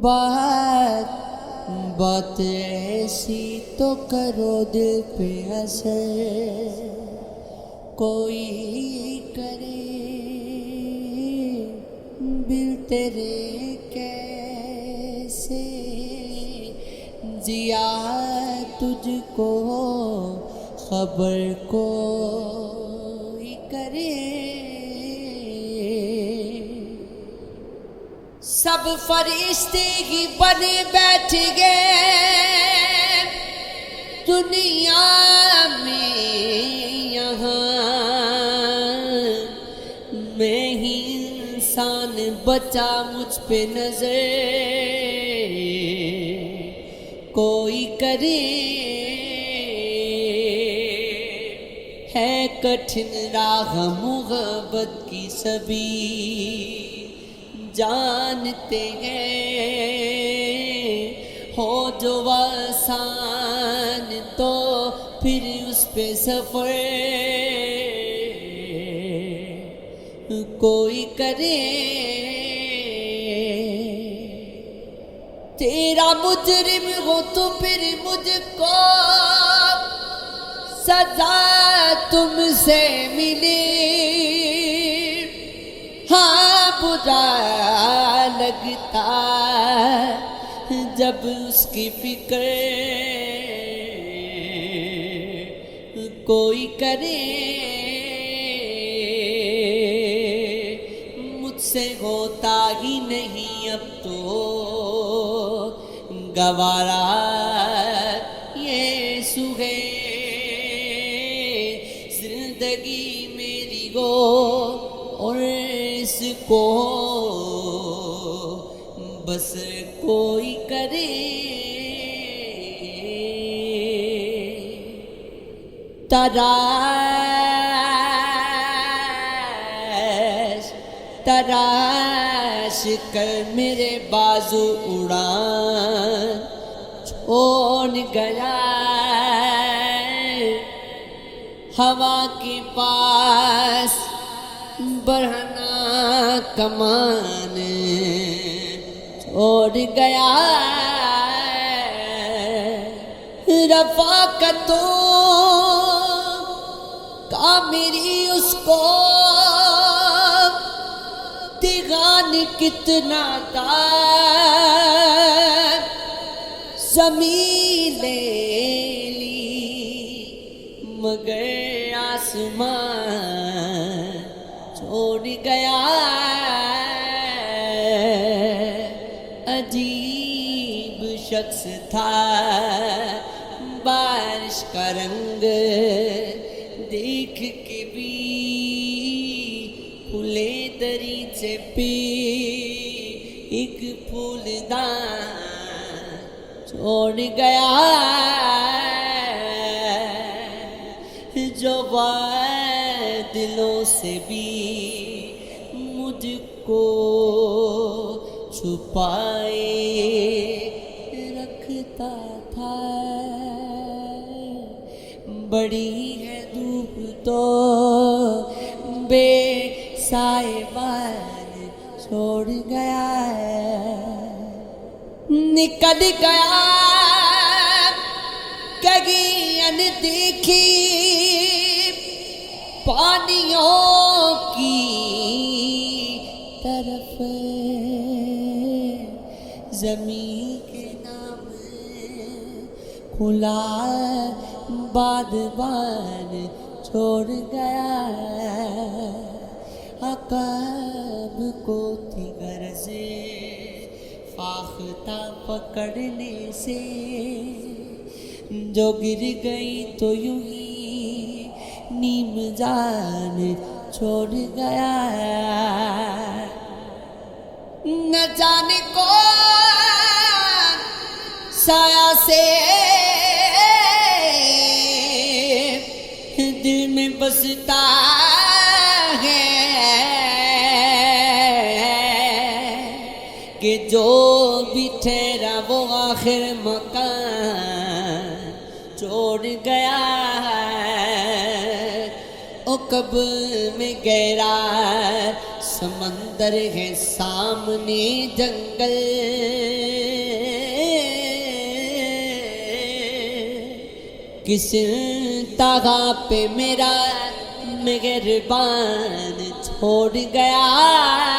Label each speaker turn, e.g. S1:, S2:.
S1: بات بات ایسی تو کرو دل پہ اثر، کوئی کرے دل تیرے کیسے جیا تجھ کو خبر کوئی کرے۔ سب فرشتے ہی بنے بیٹھ گئے دنیا میں یہاں، میں ہی انسان بچا مجھ پہ نظر کوئی کرے۔ ہے کٹھن راہ محبت کی سبھی جانتے ہیں، ہو جو آسان تو پھر اس پہ سفر کوئی کرے۔ تیرا مجرم ہو تو پھر مجھ کو سزا تم سے ملے، ہاں برا لگتا جب اس کی فکر کوئی کرے۔ مجھ سے ہوتا ہی نہیں اب تو گوارا یہ سوہے، زندگی میری گو اور اس کو بسر کوئی کرے۔ تراش تراش کر میرے بازو اڑان چھوڑ گیا، ہوا کے پاس برہنہ کمان چھوڑ گیا۔ رفاقتوں کا میری اس کو تیغان کتنا تھا، زمین لے لی مگر آسمان چھوڑ گیا۔ عجیب شخص تھا، بارش کا رنگ دیکھ کے بھی پھولے دریچے پہ ایک پھول دان چھوڑ گیا، جو دلوں سے بھی مجھ کو چھپائے رکھتا تھا۔ بڑی ہے دھوپ تو بے سائبان چھوڑ گیا ہے، نکل گیا کہیں اندیکھی پانیوں کی طرف، زمین کے نام کھلا بادبان چھوڑ گیا۔ عقاب کو تھی غرض فاختہ پکڑنے سے، جو گر گئی تو یوں ہی نیم جان چھوڑ گیا۔ نہ جانے کون سایہ سے دل میں بستا ہے کہ جو بھی ٹھہرا وہ آخر مکان چھوڑ گیا ہے۔ عقب میں گہرا سمندر ہے، سامنے جنگل کس طرح پہ میرا مہربان چھوڑ گیا